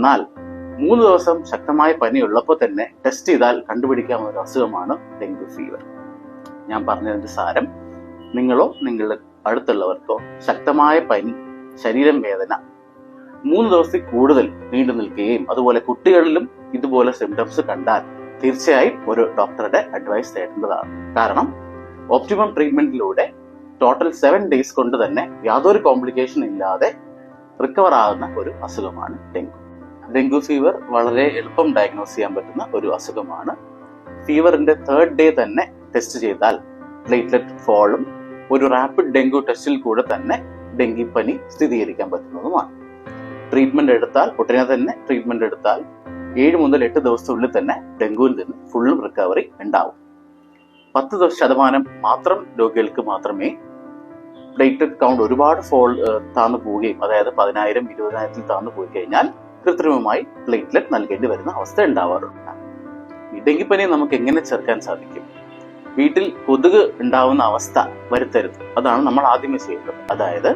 എന്നാൽ 3 ദിവസം ശക്തമായ പനി ഉള്ളപ്പോൾ തന്നെ ടെസ്റ്റ് ചെയ്താൽ കണ്ടുപിടിക്കാവുന്ന ഒരു അസുഖമാണ് ഡെങ്കു ഫീവർ. ഞാൻ പറഞ്ഞതിന്റെ സാരം, നിങ്ങളോ നിങ്ങളുടെ അടുത്തുള്ളവർക്കോ ശക്തമായ പനി, ശരീരം വേദന 3 ദിവസത്തിൽ കൂടുതൽ നീണ്ടു നിൽക്കുകയും അതുപോലെ കുട്ടികളിലും ഇതുപോലെ സിംറ്റംസ് കണ്ടാൽ തീർച്ചയായും ഒരു ഡോക്ടറുടെ അഡ്വൈസ് തേടേണ്ടതാണ്. കാരണം ഓപ്റ്റിമം ട്രീറ്റ്മെന്റിലൂടെ ടോട്ടൽ 7 ഡേയ്സ് കൊണ്ട് തന്നെ യാതൊരു കോംപ്ലിക്കേഷൻ ഇല്ലാതെ റിക്കവർ ആകുന്ന ഒരു അസുഖമാണ് ഡെങ്കു. ഡെങ്കു ഫീവർ വളരെ എളുപ്പം ഡയഗ്നോസ് ചെയ്യാൻ പറ്റുന്ന ഒരു അസുഖമാണ്. ഫീവറിന്റെ 3rd ഡേ തന്നെ ടെസ്റ്റ് ചെയ്താൽ പ്ലേറ്റ്ലെറ്റ് ഫോളും ഒരു റാപ്പിഡ് ഡെങ്കു ടെസ്റ്റിൽ കൂടെ തന്നെ ഡെങ്കിപ്പനി സ്ഥിരീകരിക്കാൻ പറ്റുന്നതുമാണ്. ട്രീറ്റ്മെന്റ് എടുത്താൽ ഉടനെ തന്നെ 7 മുതൽ 8 ദിവസത്തിനുള്ളിൽ തന്നെ ഡെങ്കുവിൽ നിന്ന് ഫുള്ളും റിക്കവറി ഉണ്ടാവും. 10% മാത്രം രോഗികൾക്ക് മാത്രമേ പ്ലേറ്റ്ലെറ്റ് കൗണ്ട് ഒരുപാട് താന്നു പോവുകയും, അതായത് 10,000, 20,000 താന്നു പോയി കഴിഞ്ഞാൽ കൃത്രിമമായി പ്ലേറ്റ്ലെറ്റ് നൽകേണ്ടി വരുന്ന അവസ്ഥ ഉണ്ടാവാറുണ്ട്. ഈ ഡെങ്കിപ്പനി നമുക്ക് എങ്ങനെ ചെറുക്കാൻ സാധിക്കും? വീട്ടിൽ കൊതുക് ഉണ്ടാവുന്ന അവസ്ഥ വരുത്തരുത്. അതാണ് നമ്മൾ ആദ്യമേ ചെയ്യേണ്ടത്. അതായത്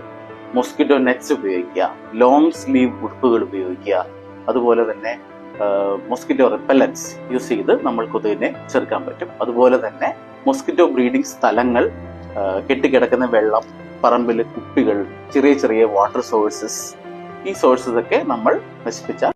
മോസ്കിറ്റോ നെറ്റ്സ് ഉപയോഗിക്കുക, ലോങ് സ്ലീവ് ഉടുപ്പുകൾ ഉപയോഗിക്കുക, അതുപോലെ തന്നെ മോസ്കിറ്റോ റിപ്പല്ലൻസ് യൂസ് ചെയ്ത് നമ്മൾ കൊതുകിനെ ചെറുക്കാൻ പറ്റും. അതുപോലെ തന്നെ മോസ്കിറ്റോ ബ്രീഡിംഗ് സ്ഥലങ്ങൾ, കെട്ടിക്കിടക്കുന്ന വെള്ളം, പറമ്പിൽ കുപ്പികൾ, ചെറിയ ചെറിയ വാട്ടർ സോഴ്സസ്, ഈ സോഴ്സസ് ഒക്കെ നമ്മൾ നശിപ്പിച്ചാൽ